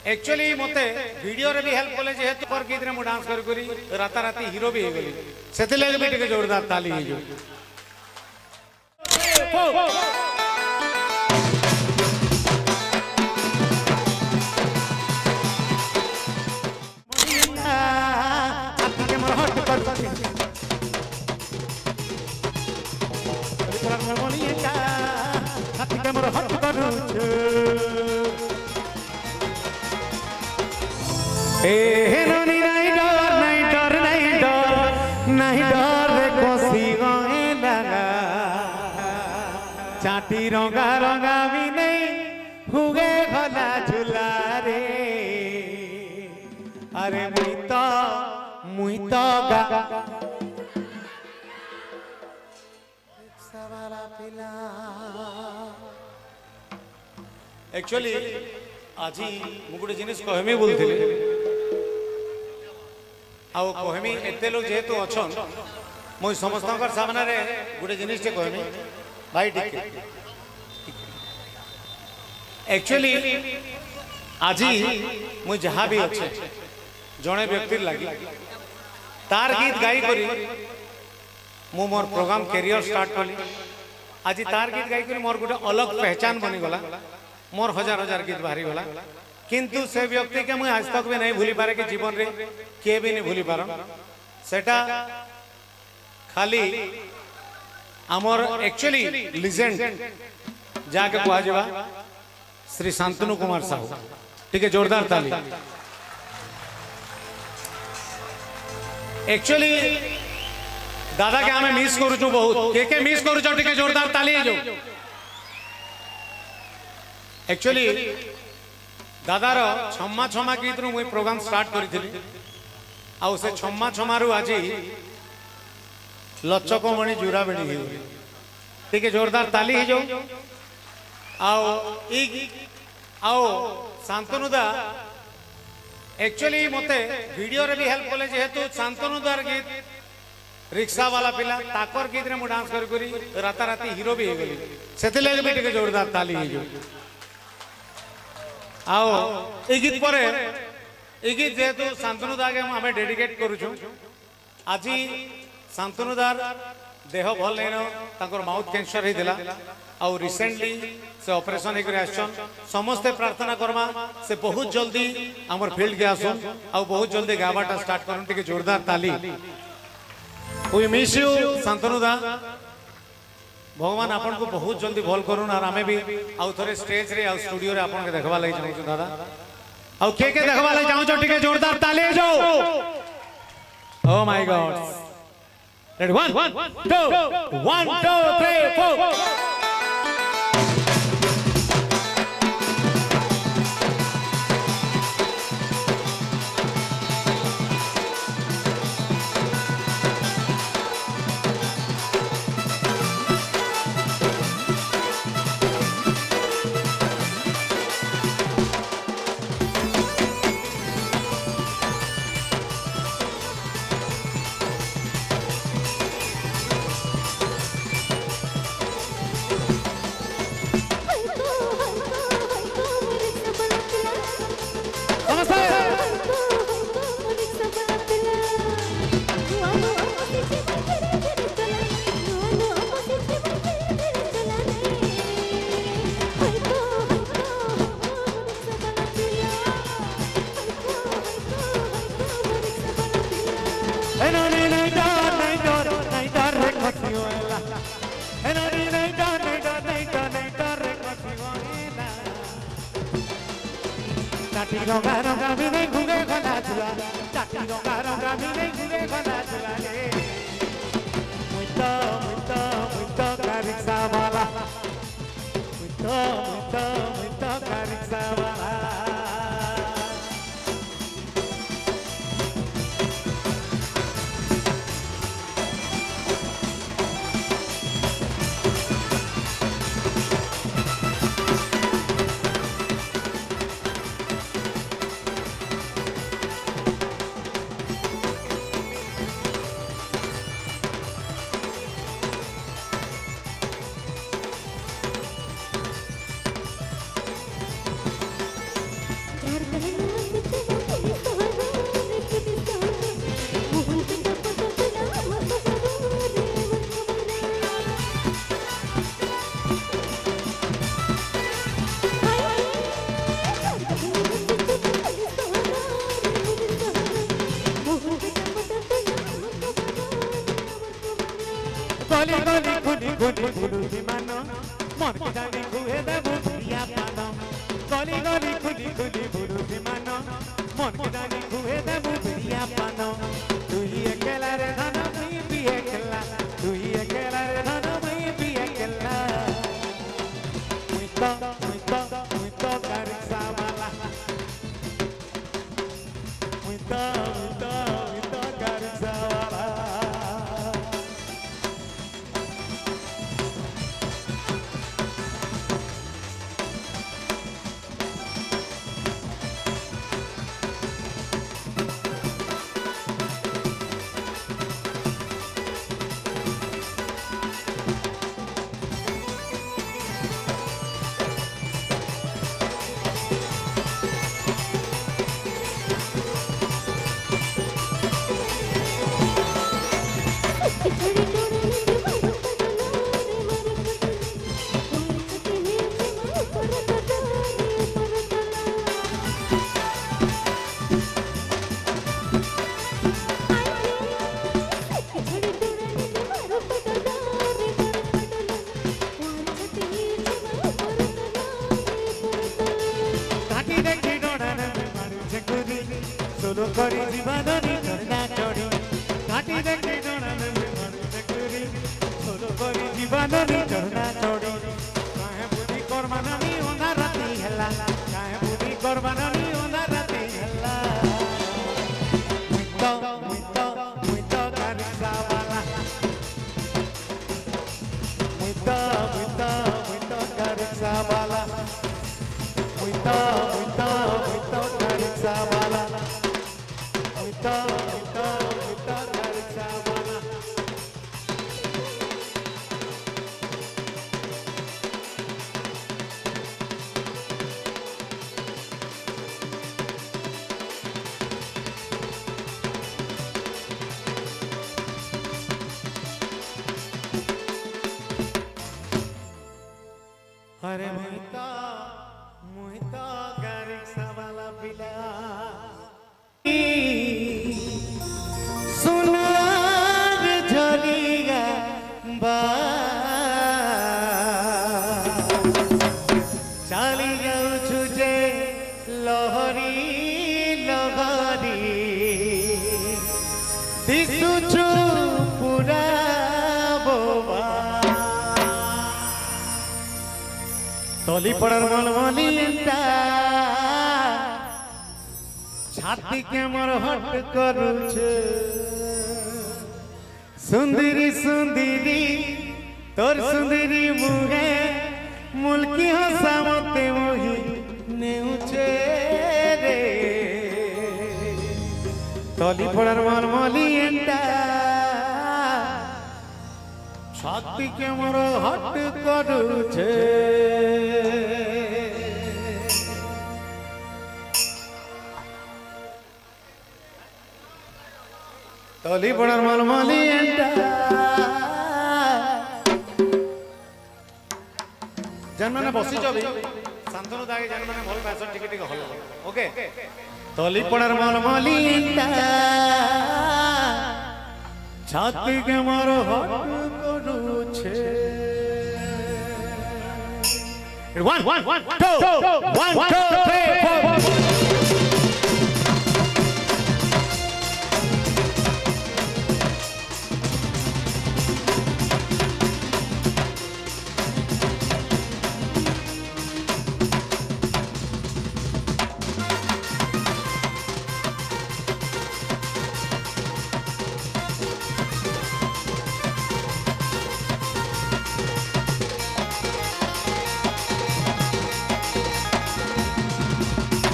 Actually मते video रे भी हेल्प कले जेहेतु पर गीत रे मु डांस कर करी राता राती हीरो भी हे गली सेते लगे भी टिके जोरदार ताली हे जो चाटी रंगा रंगा भी नहीं हुए भला झूला रे अरे मुई तो गा एक्चुअली आज मु गोटे जिनिस कहमी बोलथिले आ कहमी एते लोग जेहेतु अछन मु समस्तकर सामने रे गोटे जिनिस के कहमी भाई ठीक एक्चुअली आज मु जहाँ भी अच्छे जड़े व्यक्ति लगी तार गीत गाई करी मु मोर प्रोग्राम कैरियर स्टार्ट कली आज तार गीत गाई करी मोर गोटे अलग पहचान बनी गला मोर हजार हजार गीत बाहरी गला किंतु से व्यक्ति के मुझे आज तक भी नहीं भूली पारे कि जीवन रे के भी नहीं भूली पार सेटा खाली आमर एक्चुअली लिजेंड जाके कह जावा श्री शांतनु कुमार साहू ठीक है जोरदार ताली एक्चुअली दादा के हमें मिस करू बहुत के मिस करू ठीक है जोरदार ताली जो एक्चुअली दादार छम्मा छमा गीत रू मुई प्रोग्राम स्टार्ट करी आउ से छम्मा छमारू आज लचकमणि जुरा बेणी ठीक है जोरदार ताली ही जो आओ शांतनु दा एक्चुअली मते वीडियो रे भी हेल्प कले जेहेतु शांतनु दार गीत रिक्शा वाला पिला ताकर गीत रे मु डांस कर करी राता राती हीरो भी हे गली सेते लगे भी टिके जोरदार ताली ही जो आओ ए गीत परे ए गीत जेहेतु शांतनु दा के हमें डेडिकेट करू छु आज शांतनु दार देह भल नहीं माउथ कैंसर होता आउ रिसेंटली से ऑपरेशन होकर समस्ते प्रार्थना करमा से बहुत जल्दी आमर फील्ड के आसन आउ बहुत जल्दी गावाटा स्टार्ट करन टिके जोरदार ताली वी मिस यू शांतनु दा भगवान आपन को बहुत जल्दी भल करूँ और आमे भी आउ थोड़े स्टेज रे आउ स्टूडियो रे आपन के देखबा लई चाहू दादा आउ के देखबा लई चाहू टिके जोरदार ताली जो ओ माय गॉड Ready? 1, 2, 1, 2, 3, 4. गली गली गुली गुली गुलू विमान मन की जानी खुए देबू प्रिया पान गली गली गुली गुली गुलू विमान मन की जानी खुए देबू प्रिया पान तू ही अकेला रे धन मैं भी अकेला तू ही अकेला रे धन मैं भी अकेला muito cariça bala muito cariça bala Solo kori jibanani chorna chori घाटी देखी डोना में मारू देखरी solo kori jibanani chorna chori काहे बुद्धि करमानानी ओना राती हल्ला काहे बुद्धि करमानानी ओना राती हल्ला muito cariça bala muito cariça bala muito cariça bala muito cariça bala अरे मुहिता cariça bala पिला सुनार झरिया बा चाली जाऊछु जे लहरी लगरी दिसुछु पूरा बोबा तली पड़र मलमलिंटा छाती के मोर हट करूछ सुंदरी सुंदरी तोर सुंदरी मुहे मुल्की हंसा मते मोही नेउचे रे तली पड़र मलमलिंटा छाती के मोर हट करूछ तली पड़र मलमलिंटा जन माने बसी जबी शांतनु दागे जन माने भल पैसा टिके टिके हल ओके तली पड़र मलमलिंटा छाती के मोर हट करूछे 1 2 3 4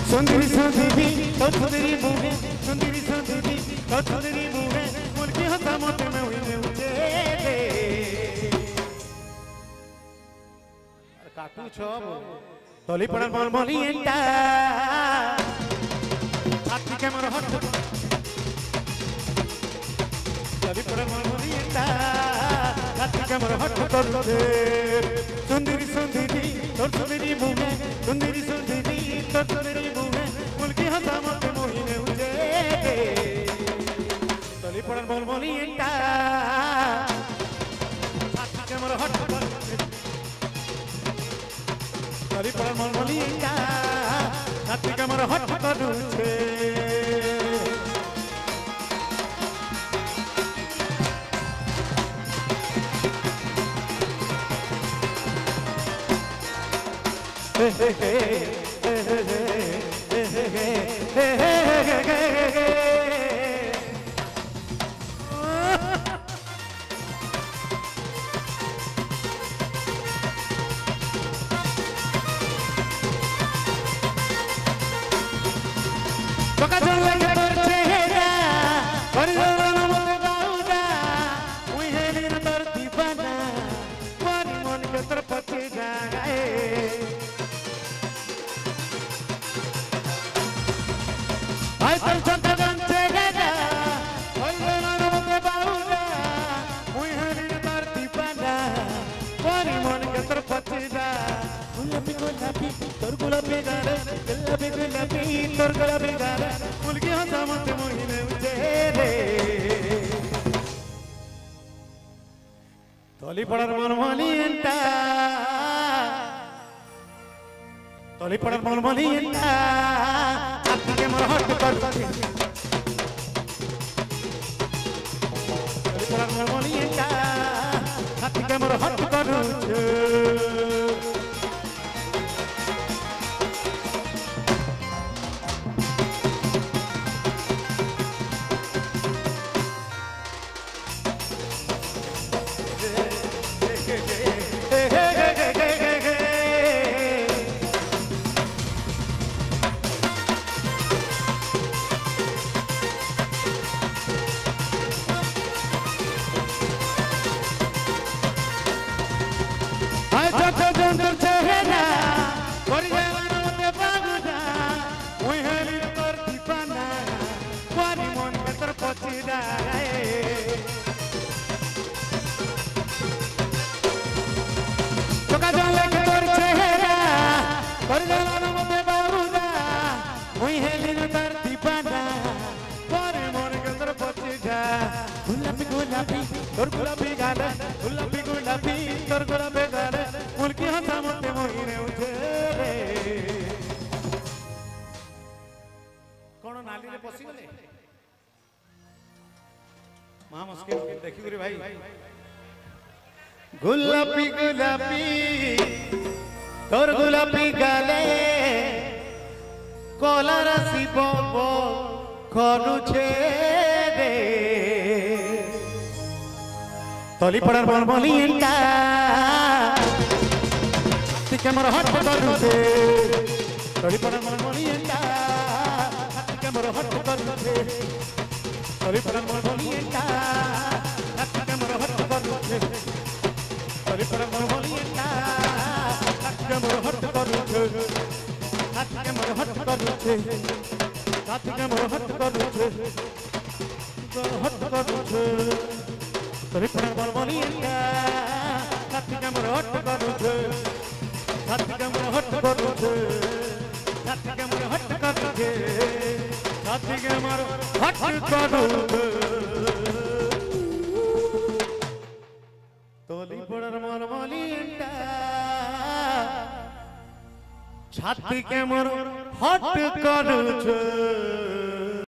सुंदरी सुंदरी तो सुंदरी मुहे सुंदरी सुंदरी तो सुंदरी मुहे मुल्की हंसा मोते में हुई में उठे रे काटू छो तली पड़र मलमलिंटा କରୁଛେ ସୁନ୍ଦରୀ ସୁନ୍ଦରୀ ତୋର ସୁନ୍ଦରୀ ମୁହେ ସୁନ୍ଦରୀ ସୁନ୍ଦରୀ ତୋର ସୁନ୍ଦରୀ ମୁହେ ମୁଲକି ହସା ମତେ ମୋହି ନେଉଛେ ତଲି ପଡ଼ନ ବୋଲ ବୋଲି ଏଟା ଛାତି ମୋର ହଟ କରୁଛେ ତଲି ପଡ଼ନ ବୋଲ ବୋଲି ଏଟା ଛାତି ମୋର ହଟ କରୁଛେ तली पड़र मनमली एंटा तली पड़र मनमली एंटा हाथी के मोर हट कर तली पड़र मनमली एंटा हाथी के मोर हट कर कौन नाली रे पसी गले महा मुश्किल देखि गुरी भाई गुलाबी गुलाबी तोर गुलाबी गाले कलर शिव करुछे रे तली पड़र बनबली एंटा टिके मोर हट करुछे तली पड़र बनबली एंटा टिके मोर हट करुछे तली पड़र बनबली एंटा टिके मोर हट करुछे तली पड़र बनबली एंटा टिके मोर हट करुछे टिके मोर हट करुछे टिके मोर हट करुछे हट करुछे तली पड़र बनबली एंटा टिके मोर हट करुछे टिके मोर हट करुछे टिके मोर हट करुछे टिके मोर हट करुछे तली पड़र बनबली एंटा छाती के मोर हट करुछे।